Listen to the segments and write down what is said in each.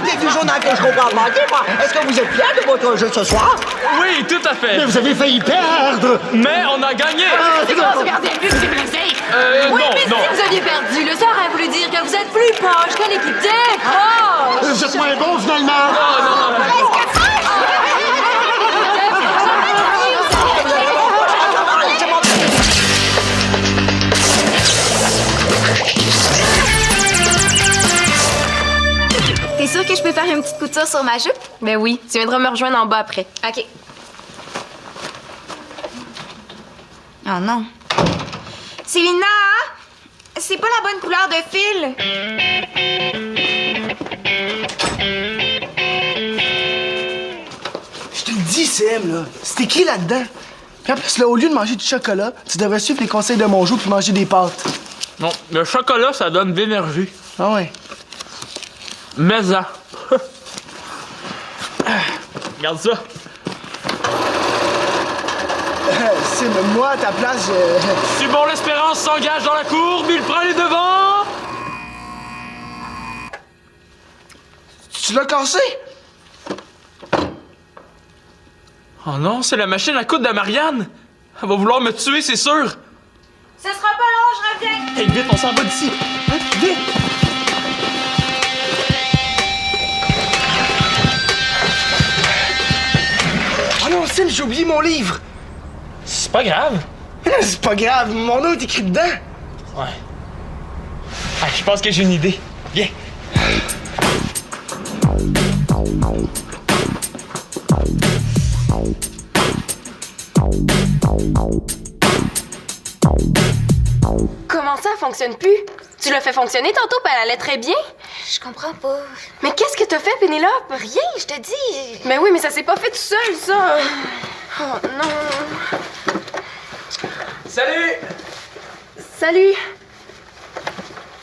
partie du journal que je comprends pas. Dis-moi, est-ce que vous êtes fiers de votre jeu ce soir? Oui, tout à fait. Mais vous avez failli perdre! Mais on a gagné. C'est quoi ce gardien de but que j'ai brisé? Non, Oui, mais non. si vous aviez perdu, le sort a voulu dire que vous êtes plus proche que l'équipe d'Écosse. Vous êtes moins bon, finalement! T'es sûr que je peux faire une petite couture sur ma jupe? Ben oui, tu viendras me rejoindre en bas après. OK. Oh non. Célina! C'est pas la bonne couleur de fil. Je te le dis, CM, là. C'est écrit là-dedans. Puis en plus, là, au lieu de manger du chocolat, tu devrais suivre les conseils de mon jour puis manger des pâtes. Non, le chocolat, ça donne de l'énergie. Ah ouais. Mais ça. Regarde ça. Sim, moi, à ta place, je... Simon L'Espérance s'engage dans la courbe, il prend les devants. Tu l'as cassé? Oh non, c'est la machine à coudre de Marianne. Elle va vouloir me tuer, c'est sûr. Ce sera pas long, je reviens. Hey, vite, on s'en va d'ici. Hein? Vite! Oh non, Sim, j'ai oublié mon livre. C'est pas grave. Mais non, c'est pas grave, mon nom est écrit dedans. Ouais. Ah, je pense que j'ai une idée. Viens. Comment ça, elle fonctionne plus? Tu l'as fait fonctionner tantôt, puis elle allait très bien. Je comprends pas. Mais qu'est-ce que t'as fait, Pénélope? Rien, je te dis. Mais oui, mais ça s'est pas fait tout seul, ça. Oh non. Salut! Salut.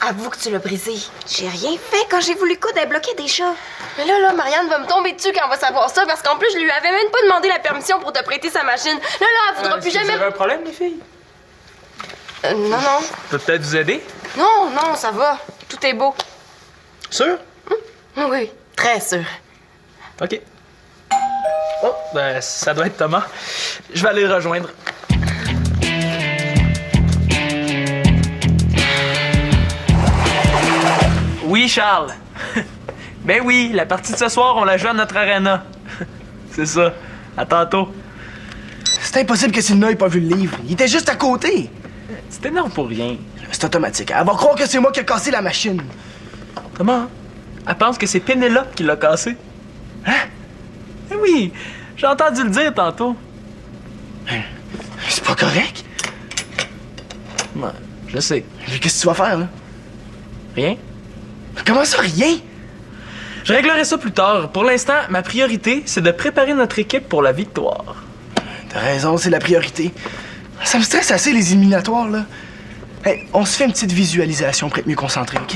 Avoue que tu l'as brisé. J'ai rien fait quand j'ai voulu coudre, elle bloquait des chats. Mais là, Marianne va me tomber dessus quand elle va savoir ça, parce qu'en plus, je lui avais même pas demandé la permission pour te prêter sa machine. Là, elle voudra plus jamais... Vous avez un problème, les filles? Non. Je peux peut-être vous aider? Non, ça va. Tout est beau. Sûr? Oui, très sûr. OK. Oh, ben, ça doit être Thomas. Je vais aller le rejoindre. Oui, Charles. Ben oui, la partie de ce soir, on la joue à notre arena. C'est ça. À tantôt. C'est impossible que Célina ait pas vu le livre. Il était juste à côté. Tu t'énerves pour rien. C'est automatique. Elle va croire que c'est moi qui ai cassé la machine. Thomas, elle pense que c'est Pénélope qui l'a cassé. Hein? Eh oui, j'ai entendu le dire tantôt. C'est pas correct. Ouais, je sais. Mais qu'est-ce que tu vas faire, là? Rien? Comment ça, rien? Je réglerai ça plus tard. Pour l'instant, ma priorité, c'est de préparer notre équipe pour la victoire. T'as raison, c'est la priorité. Ça me stresse assez, les éliminatoires, là. Hey, on se fait une petite visualisation pour être mieux concentré, OK?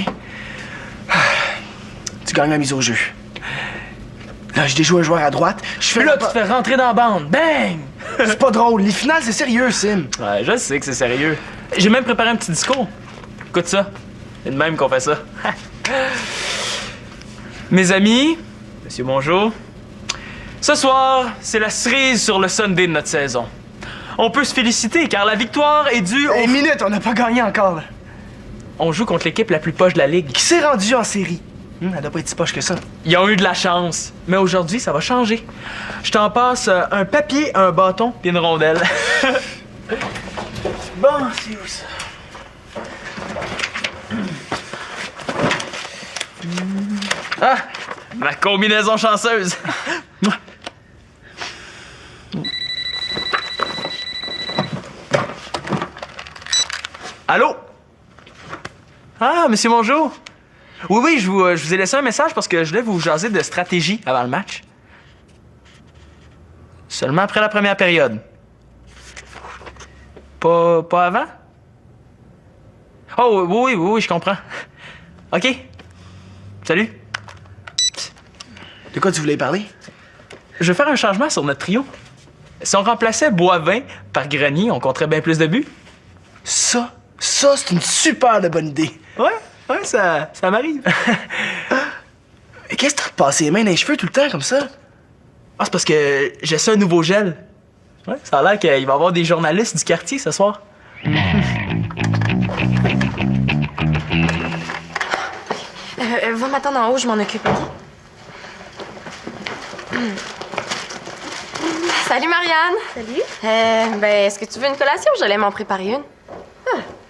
Tu gagnes la mise au jeu. Là, je déjoue un joueur à droite. Je fais Puis là, la tu te fais rentrer dans la bande. Bang! C'est pas drôle. Les finales, c'est sérieux, Sim. Ouais, je sais que c'est sérieux. J'ai même préparé un petit discours. Écoute ça. C'est de même qu'on fait ça. Mes amis, monsieur bonjour. Ce soir, c'est la cerise sur le Sunday de notre saison. On peut se féliciter car la victoire est due au... Une minute, on n'a pas gagné encore, là. On joue contre l'équipe la plus poche de la ligue. Qui s'est rendu en série? Elle doit pas être si poche que ça. Ils ont eu de la chance. Mais aujourd'hui, ça va changer. Je t'en passe un papier, un bâton puis une rondelle. Bon, c'est où ça? Ah! Ma combinaison chanceuse! Allô? Ah, monsieur Mongeau? Oui, je vous ai laissé un message parce que je voulais vous jaser de stratégie avant le match. Seulement après la première période. Pas avant? Oh, oui, je comprends. OK. Salut. De quoi tu voulais parler? Je vais faire un changement sur notre trio. Si on remplaçait Boivin par Grenier, on compterait bien plus de buts. Ça, c'est une super de bonne idée. Ouais, ça m'arrive. Mais qu'est-ce que t'as passé les mains dans les cheveux tout le temps comme ça? Ah, c'est parce que j'essaie un nouveau gel. Ouais, ça a l'air qu'il va y avoir des journalistes du quartier ce soir. Va m'attendre en haut, je m'en occupe, OK? Salut, Marianne. Salut. Est-ce que tu veux une collation? J'allais m'en préparer une.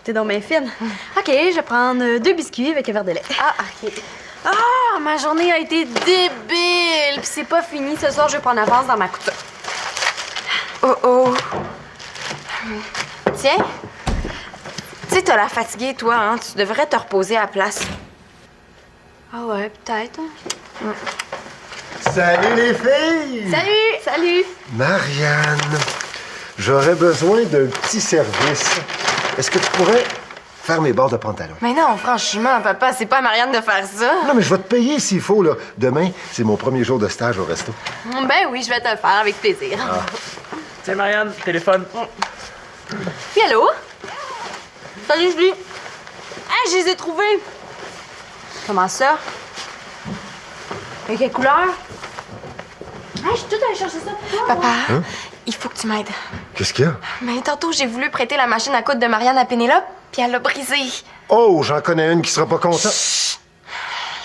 T'es donc bien fine. OK, je vais prendre 2 biscuits avec un verre de lait. Ah, OK. Ah, ma journée a été débile. Puis c'est pas fini. Ce soir, je vais prendre avance dans ma couture. Oh. Tiens. Tu sais, t'as l'air fatiguée, toi, hein? Tu devrais te reposer à la place. Ah ouais, peut-être. Salut les filles! Salut. Marianne, j'aurais besoin d'un petit service. Est-ce que tu pourrais faire mes bords de pantalon? Mais non, franchement, papa, c'est pas à Marianne de faire ça. Non, mais je vais te payer s'il faut, là. Demain, c'est mon premier jour de stage au resto. Ben oui, je vais te le faire avec plaisir. Tiens, Marianne, téléphone. Puis allô? Salut, Julie. Ah, je les ai trouvés. Comment ça? Et quelle couleur? Ah, je suis toute allée chercher ça pour toi. Papa, il faut que tu m'aides. Qu'est-ce qu'il y a? Mais tantôt, j'ai voulu prêter la machine à coudre de Marianne à Pénélope, puis elle l'a brisée. Oh, j'en connais une qui sera pas contente.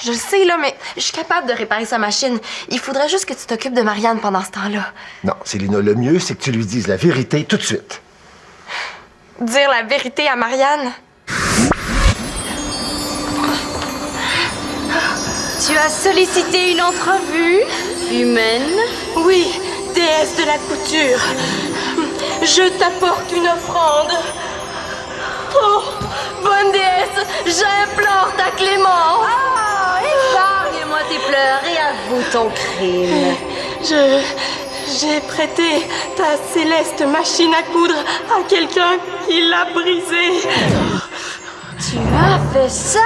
Je le sais, là, mais je suis capable de réparer sa machine. Il faudrait juste que tu t'occupes de Marianne pendant ce temps-là. Non, Célina, le mieux, c'est que tu lui dises la vérité tout de suite. Dire la vérité à Marianne? Tu as sollicité une entrevue humaine? Oui, déesse de la couture. Je t'apporte une offrande. Oh, bonne déesse, j'implore ta clémence. Ah, épargne-moi tes pleurs et avoue ton crime. J'ai prêté ta céleste machine à coudre à quelqu'un qui l'a brisée. Tu as fait ça?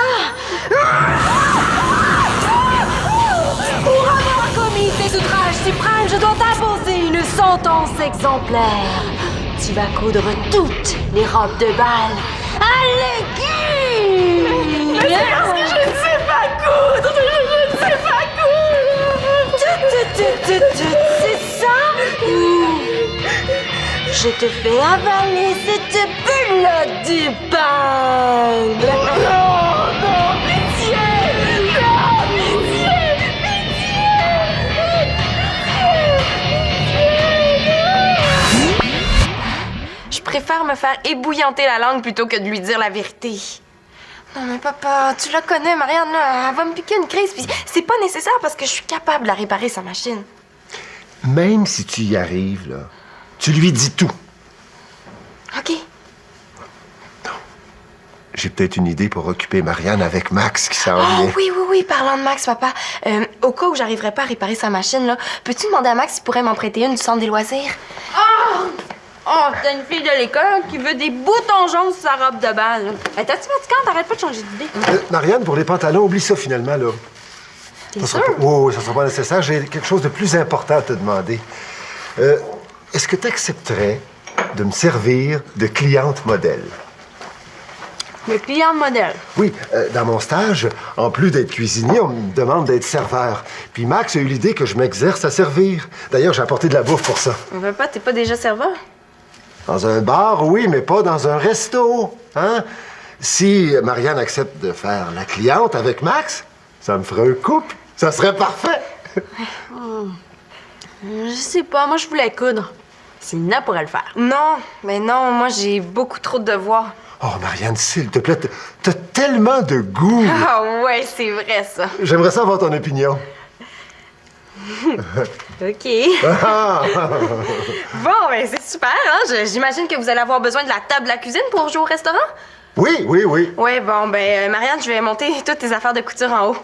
Pour avoir commis ces outrages suprêmes, je dois t'imposer une sentence exemplaire. Tu vas coudre toutes les robes de bal à l'aiguille! Mais c'est parce que je ne sais pas coudre! Je ne sais pas coudre! C'est ça? Je te fais avaler cette bulle du bal! Non, pitié! Non, pitié! Je préfère me faire ébouillanter la langue plutôt que de lui dire la vérité. Non, mais papa, tu la connais, Marianne, là, elle va me piquer une crise, puis c'est pas nécessaire parce que je suis capable de la réparer, sa machine. Même si tu y arrives, là, tu lui dis tout. OK. J'ai peut-être une idée pour occuper Marianne avec Max qui s'en Oh, vient. oui, parlant de Max, papa, au cas où j'arriverais pas à réparer sa machine, là, peux-tu demander à Max s'il pourrait m'en prêter une du centre des loisirs? Oh, t'as une fille de l'école qui veut des boutons jaunes sur sa robe de bal. Hey, t'as-tu fatigante? T'arrêtes pas de changer d'idée. Marianne, pour les pantalons, oublie ça finalement, là. T'es Ça sûr? sera pas- Oui, ça sera pas nécessaire. J'ai quelque chose de plus important à te demander. Est-ce que tu accepterais de me servir de cliente modèle? Le client modèle. Oui, dans mon stage, en plus d'être cuisinier, on me demande d'être serveur. Puis Max a eu l'idée que je m'exerce à servir. D'ailleurs, j'ai apporté de la bouffe pour ça. Mais papa, t'es pas déjà serveur? Dans un bar, oui, mais pas dans un resto. Hein? Si Marianne accepte de faire la cliente avec Max, ça me ferait un couple. Ça serait parfait. Je sais pas, moi je voulais coudre. Célina pourrait le faire. Non, mais non, moi j'ai beaucoup trop de devoirs. Oh, Marianne, s'il te plaît, t'as tellement de goût. Ah ouais, c'est vrai ça. J'aimerais ça avoir ton opinion. OK. Ah! Bon, ben c'est super, hein? J'imagine que vous allez avoir besoin de la table de la cuisine pour jouer au restaurant? Oui. Ouais, bon, ben Marianne, je vais monter toutes tes affaires de couture en haut.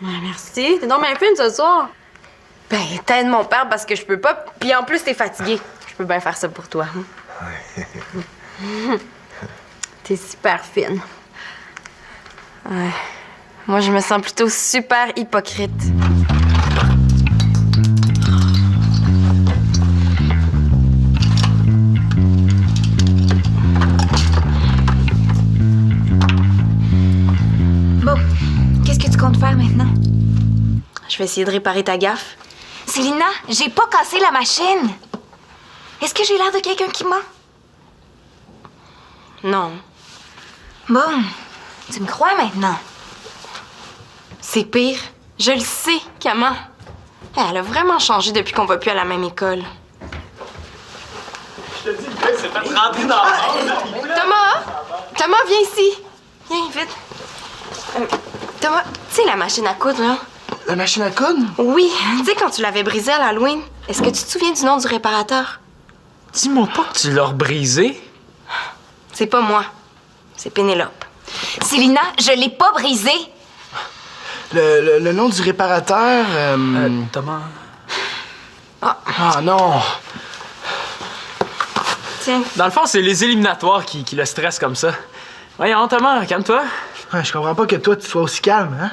Merci. T'es donc bien fine ce soir. Ben, t'aides mon père parce que je peux pas, puis en plus t'es fatigué. Je peux bien faire ça pour toi. T'es super fine. Ouais. Moi, je me sens plutôt super hypocrite. Bon, qu'est-ce que tu comptes faire maintenant? Je vais essayer de réparer ta gaffe. Célina, j'ai pas cassé la machine. Est-ce que j'ai l'air de quelqu'un qui ment? Non. Bon, tu me crois maintenant? C'est pire. Je le sais, Kama. Elle a vraiment changé depuis qu'on va plus à la même école. Je te dis, le gars s'est fait rentrer dans le Thomas, viens ici. Viens, vite. Thomas, tu sais la machine à coudre, là? La machine à coudre? Oui. Tu sais, quand tu l'avais brisée à l'Halloween, est-ce que tu te souviens du nom du réparateur? Dis-moi pas que tu l'as brisé. C'est pas moi. C'est Pénélope. Célina, je l'ai pas brisé. Le nom du réparateur... Thomas... Ah non! Tiens. Dans le fond, c'est les éliminatoires qui le stressent comme ça. Voyons, Thomas, calme-toi. Ouais, je comprends pas que toi, tu sois aussi calme, hein?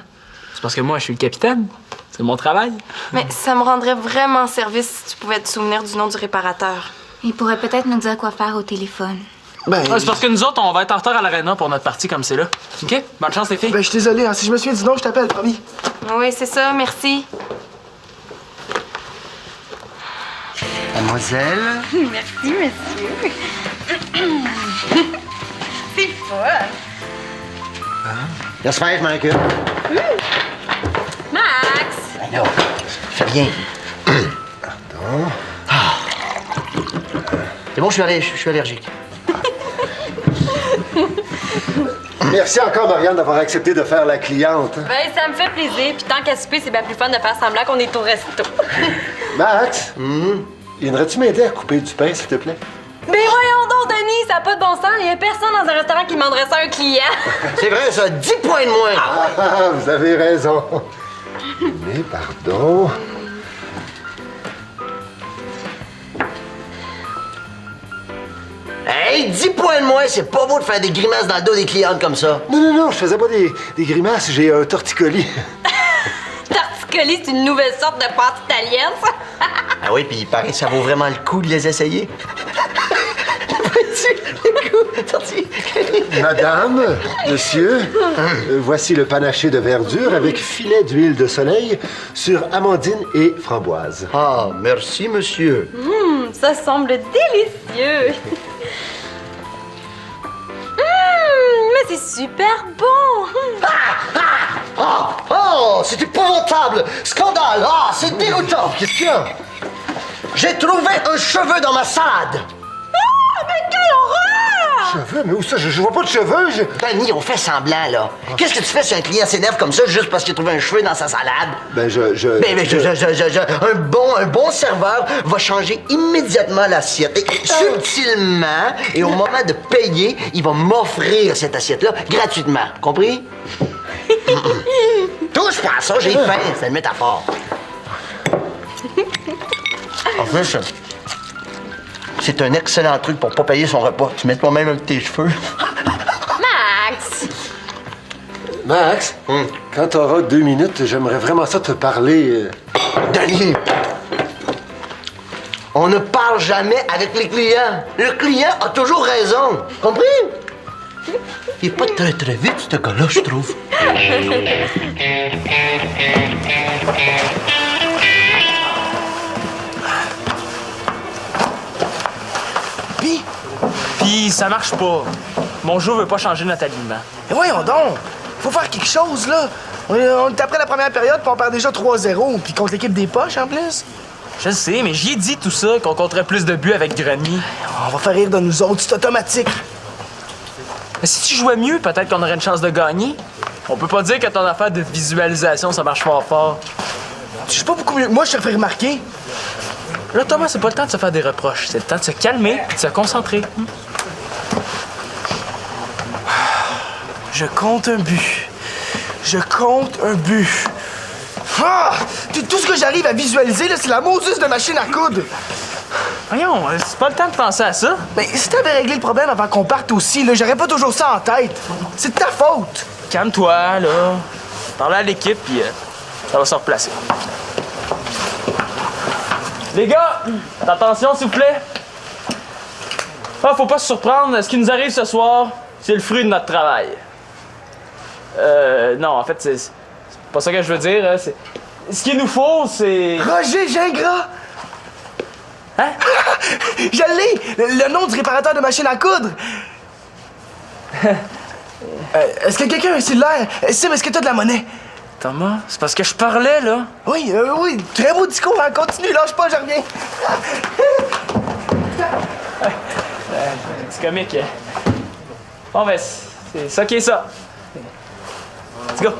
C'est parce que moi, je suis le capitaine. C'est mon travail. Mais ça me rendrait vraiment service si tu pouvais te souvenir du nom du réparateur. Il pourrait peut-être nous dire quoi faire au téléphone. Ben, C'est parce que nous autres, on va être en retard à l'aréna pour notre partie comme c'est là. OK? Bonne chance, les filles. ben, je suis désolé, hein. Si je me souviens du nom, je t'appelle, promis. Oui, c'est ça, merci. Mademoiselle? Merci, monsieur. C'est fun. Laisse faire, je m'en occupe. Max! Ben là, fais rien. Pardon. C'est bon, je suis allergique. Merci encore, Marianne, d'avoir accepté de faire la cliente. Ben, ça me fait plaisir. Puis tant qu'à souper, c'est bien plus fun de faire semblant qu'on est au resto. Max, viendrais-tu m'aider à couper du pain, s'il te plaît? Mais voyons donc, Denis, ça n'a pas de bon sens. Il n'y a personne dans un restaurant qui demanderait ça à un client. C'est vrai, ça, 10 points de moins. Ah, vous avez raison. Mais pardon. Hey, 10 points de moins, c'est pas beau de faire des grimaces dans le dos des clientes comme ça. Non, je faisais pas des grimaces, j'ai un torticolis. Torticolis, c'est une nouvelle sorte de pâte italienne, ça. Ah oui, puis il paraît que ça vaut vraiment le coup de les essayer. Madame, monsieur, voici le panaché de verdure avec filet d'huile de soleil sur amandine et framboise. Ah, merci, monsieur. Ça semble délicieux. Mais c'est super bon. Oh, c'est épouvantable! Scandale! Ah, c'est dégoûtant! Qu'est-ce qu'il y a? J'ai trouvé un cheveu dans ma salade! Mais quelle horreur! Cheveux? Mais où ça? Je vois pas de cheveux. Danny, on fait semblant, là. Qu'est-ce que tu fais si un client s'énerve comme ça juste parce qu'il a trouvé un cheveu dans sa salade? Ben, un bon serveur va changer immédiatement l'assiette. Et subtilement, et au moment de payer, il va m'offrir cette assiette-là gratuitement. Compris? Touche pas à ça, j'ai faim. C'est une métaphore. En plus, c'est un excellent truc pour pas payer son repas. Tu mets toi-même avec tes cheveux. Max! Max, quand t'auras 2 minutes, j'aimerais vraiment ça te parler. Danny, on ne parle jamais avec les clients. Le client a toujours raison. Compris? Il est pas très vite, ce gars-là, je trouve. Puis ça marche pas. Mon jeu veut pas changer notre alignement. Mais voyons donc! Faut faire quelque chose, là! On est après la première période, puis on perd déjà 3-0, puis contre l'équipe des poches, en plus. Je le sais, mais j'y ai dit tout ça, qu'on compterait plus de buts avec Grenier. On va faire rire de nous autres, c'est automatique. Mais si tu jouais mieux, peut-être qu'on aurait une chance de gagner. On peut pas dire que ton affaire de visualisation, ça marche fort. Tu joues pas beaucoup mieux que moi, je te refais remarquer. Là, Thomas, c'est pas le temps de se faire des reproches. C'est le temps de se calmer et de se concentrer. Je compte un but. Je compte un but. Ah! Tout ce que j'arrive à visualiser, là, c'est la Moses de machine à coudre. Voyons, c'est pas le temps de penser à ça. Mais si t'avais réglé le problème avant qu'on parte aussi, là, j'aurais pas toujours ça en tête. C'est de ta faute. Calme-toi, là. Parle à l'équipe, puis ça va se replacer. Les gars, attention, s'il vous plaît. Ah, faut pas se surprendre. Ce qui nous arrive ce soir, c'est le fruit de notre travail. Non, en fait, c'est pas ça que je veux dire. Ce qu'il nous faut, c'est... Roger Gingras! Hein? Je l'ai! Le nom du réparateur de machine à coudre! Est-ce que quelqu'un a un cellulaire? Sim, est-ce que t'as de la monnaie? Thomas, c'est parce que je parlais, là. Oui, oui. Très beau discours, hein? Continue, lâche pas, je reviens. C'est comique, hein? Bon, ben, c'est ça qui est ça. Let's go.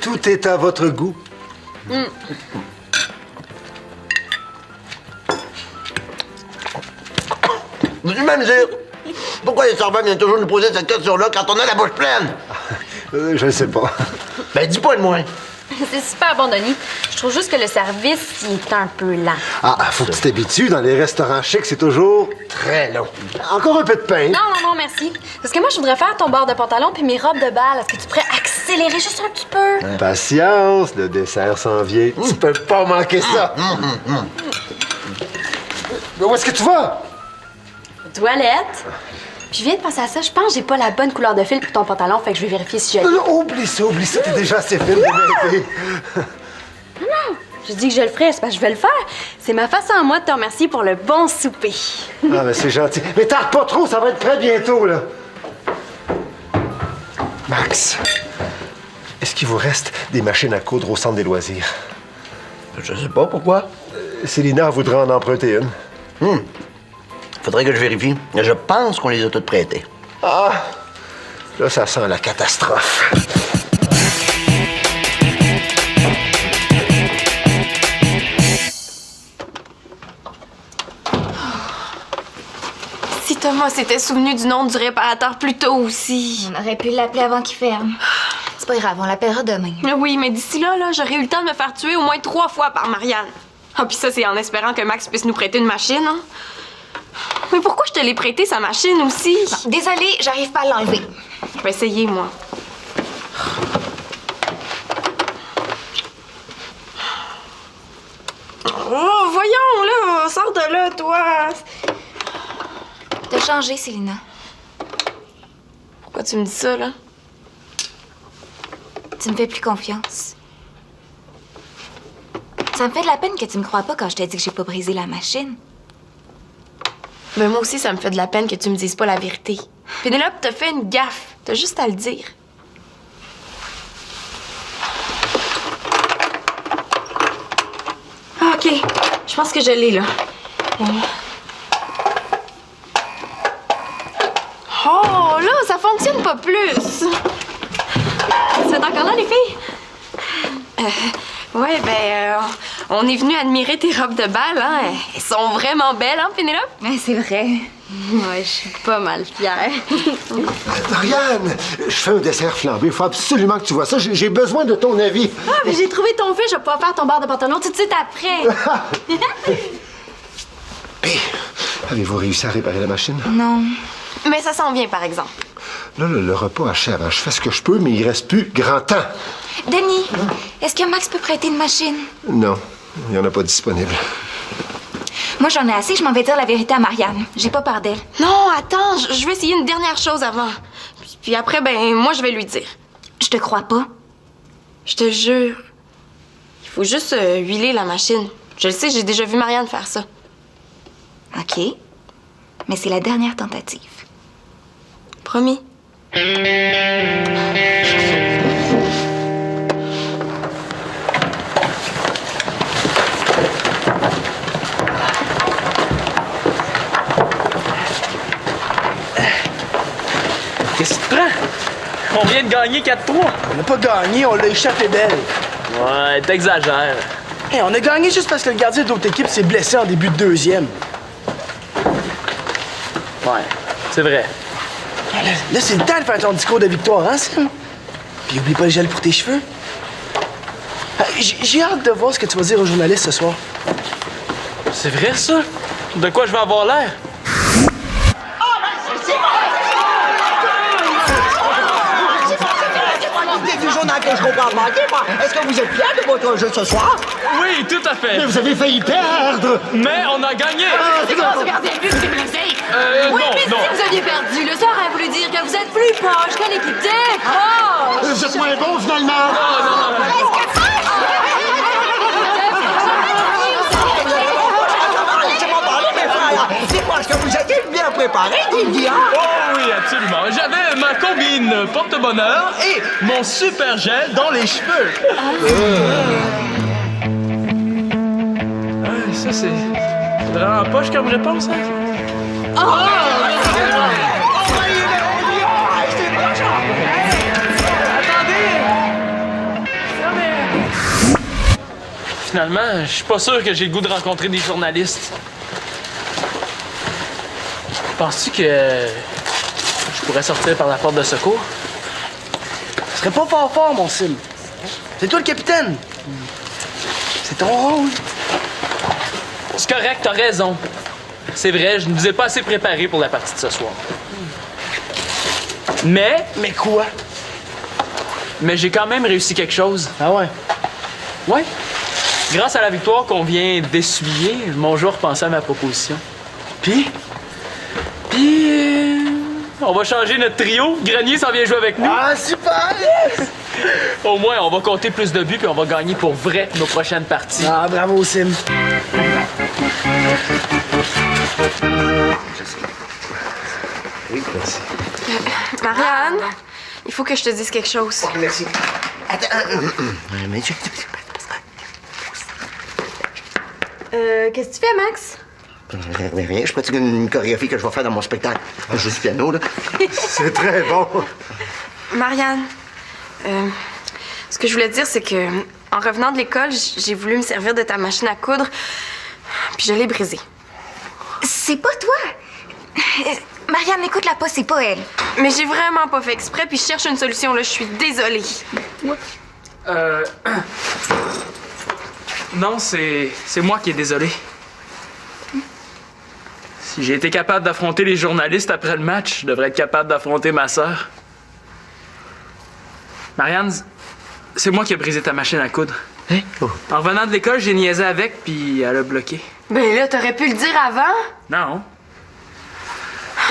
Tout est à votre goût. Veux-tu même dire pourquoi les serveurs viennent toujours nous poser cette question-là quand on a la bouche pleine? Je ne sais pas. Ben, dis pas de moins. C'est super bon, Denis. Je trouve juste que le service, il est un peu lent. Ah, faut que tu t'habitues. Dans les restaurants chics, c'est toujours Très long. encore un peu de pain. Non, merci. Parce que moi, je voudrais faire ton bord de pantalon puis mes robes de bal. Est-ce que tu pourrais accélérer juste un petit peu? Patience, le dessert s'en vient. Tu peux pas manquer ça. Mais où est-ce que tu vas? Toilette. Puis je viens de penser à ça. Je pense que j'ai pas la bonne couleur de fil pour ton pantalon, fait que je vais vérifier si j'ai... Oublie ça. T'es déjà assez fine de m'aider. Je dis que je le ferais, c'est parce que je vais le faire. C'est ma façon à moi de te remercier pour le bon souper. Ah, mais c'est gentil. Mais tarde pas trop, ça va être prêt bientôt, là. Max, est-ce qu'il vous reste des machines à coudre au centre des loisirs? Je sais pas pourquoi. Célina voudrait en emprunter une. Faudrait que je vérifie. Je pense qu'on les a toutes prêtées. Ah! Là, ça sent la catastrophe. Si Thomas s'était souvenu du nom du réparateur plus tôt aussi. On aurait pu l'appeler avant qu'il ferme. C'est pas grave, on l'appellera demain. Oui, mais d'ici là, j'aurais eu le temps de me faire tuer au moins 3 fois par Marianne. Ah, puis ça, c'est en espérant que Max puisse nous prêter une machine, hein? Mais pourquoi je te l'ai prêté, sa machine aussi? Désolée, j'arrive pas à l'enlever. Je vais essayer, moi. Oh, voyons, là, sors de là, toi. T'as changé, Célina. Pourquoi tu me dis ça, là? Tu me fais plus confiance. Ça me fait de la peine que tu me crois pas quand je t'ai dit que j'ai pas brisé la machine. Mais moi aussi, ça me fait de la peine que tu me dises pas la vérité. Pénélope t'a fait une gaffe. T'as juste à le dire. Ah, OK. Je pense que je l'ai, là. Oh, là, ça fonctionne pas plus. Vous êtes encore là, les filles? Ouais, on est venu admirer tes robes de bal, hein? Elles sont vraiment belles, hein, Pénélope? Ouais, c'est vrai. Ouais, je suis pas mal fière. Marianne, je fais un dessert flambé. Il faut absolument que tu vois ça. J'ai besoin de ton avis. Ah, mais j'ai trouvé ton fil, je vais pouvoir faire ton bord de pantalon tout de suite après. Puis, avez-vous réussi à réparer la machine? Non. Mais ça s'en vient, par exemple. Là, le repas achève. Je fais ce que je peux, mais il reste plus grand temps. Denis, est-ce que Max peut prêter une machine? Non, il n'y en a pas disponible. Moi, j'en ai assez, je m'en vais dire la vérité à Marianne. J'ai pas peur d'elle. Non, attends, je vais essayer une dernière chose avant. Puis après, moi, je vais lui dire. Je te crois pas. Je te jure. Il faut juste huiler la machine. Je le sais, j'ai déjà vu Marianne faire ça. OK. Mais c'est la dernière tentative. Promis. Qu'est-ce que tu prends? On vient de gagner 4-3. On n'a pas gagné, on l'a échappé belle. Ouais, t'exagères. Hey, on a gagné juste parce que le gardien de l'autre équipe s'est blessé en début de deuxième. Ouais, c'est vrai. Là, c'est le temps de faire ton discours de victoire, hein, Sam? Puis oublie pas le gel pour tes cheveux. J'ai hâte de voir ce que tu vas dire aux journalistes ce soir. C'est vrai, ça? De quoi je vais avoir l'air? Du journal que je comprends pas. Est-ce que vous êtes fiers de votre jeu ce soir? Oui, tout à fait. Mais vous avez failli perdre! Mais on a gagné! C'est grâce au gardien de but qui s'est blessé. Non, Oui, mais non. si vous aviez êtes plus proche que l'équipe proche! Vous êtes moins bon, finalement! Dis-moi, est-ce que vous étiez bien préparé, Didier? Oh oui, absolument. J'avais ma combine porte-bonheur et mon super gel dans les cheveux. Ça, c'est vraiment poche comme réponse, hein? Finalement, je suis pas sûr que j'ai le goût de rencontrer des journalistes. Penses-tu que je pourrais sortir par la porte de secours? Ce serait pas fort, mon Sim. C'est toi le capitaine. C'est ton rôle. C'est correct, t'as raison. C'est vrai, je ne vous ai pas assez préparé pour la partie de ce soir. Mais quoi? Mais j'ai quand même réussi quelque chose. Ah ouais? Ouais. Grâce à la victoire qu'on vient d'essuyer, mon joueur pensait à ma proposition. Puis, on va changer notre trio. Grenier s'en vient jouer avec nous. Ah, super! Au moins, on va compter plus de buts puis on va gagner pour vrai nos prochaines parties. Ah, bravo, Sim. Oui, merci. Marianne, il faut que je te dise quelque chose. Merci. Attends, mais Qu'est-ce que tu fais, Max? rien, je pratique une chorégraphie que je vais faire dans mon spectacle. Je joue du piano, là. C'est très bon. Marianne, ce que je voulais dire, c'est que en revenant de l'école, j'ai voulu me servir de ta machine à coudre, puis je l'ai brisée. C'est pas toi. Marianne, écoute-la pas, c'est pas elle. Mais j'ai vraiment pas fait exprès, puis je cherche une solution, là. Je suis désolée. Non, c'est moi qui est désolé. Si j'ai été capable d'affronter les journalistes après le match, je devrais être capable d'affronter ma sœur. Marianne, c'est moi qui ai brisé ta machine à coudre. Hein? Oh. En revenant de l'école, j'ai niaisé avec, puis elle a bloqué. Ben là, t'aurais pu le dire avant. Non.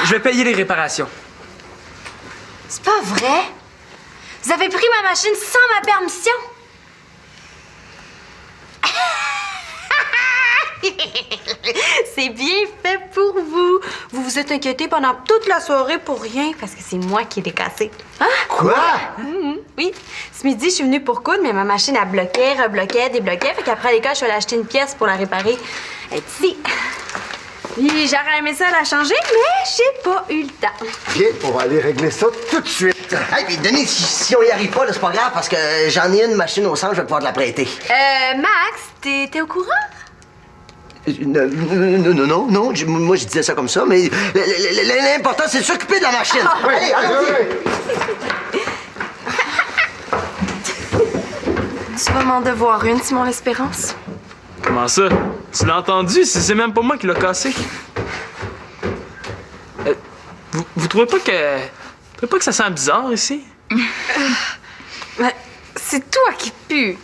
Je vais payer les réparations. C'est pas vrai? Vous avez pris ma machine sans ma permission? C'est bien fait pour vous. Vous vous êtes inquiété pendant toute la soirée pour rien parce que c'est moi qui l'ai cassé. Hein? Quoi? Oui. Ce midi, je suis venue pour coudre, mais ma machine, elle bloquait, rebloquait, débloquait. Fait qu'après l'école, je suis allée acheter une pièce pour la réparer. Elle est ici. Puis j'aurais aimé ça la changer, mais j'ai pas eu le temps. Viens, on va aller régler ça tout de suite. Hey, puis Denis, si on y arrive pas, là, c'est pas grave, parce que j'en ai une machine au centre, je vais pouvoir te la prêter. Max, t'es au courant? Non, moi je disais ça comme ça, mais l'important c'est de s'occuper de la machine. Allez, allons-y. Tu vas m'en devoir une, Simon l'Espérance. Comment ça? Tu l'as entendu? C'est même pas moi qui l'a cassé. Vous trouvez pas que ça sent bizarre ici? Ben, c'est toi qui pue.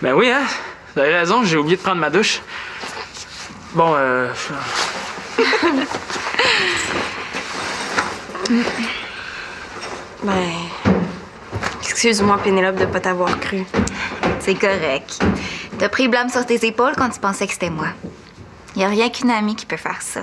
Ben oui, hein? Vous avez raison, j'ai oublié de prendre ma douche. Bon, Ben, excuse-moi, Pénélope, de pas t'avoir cru. C'est correct. T'as pris le blâme sur tes épaules quand tu pensais que c'était moi. Y a rien qu'une amie qui peut faire ça.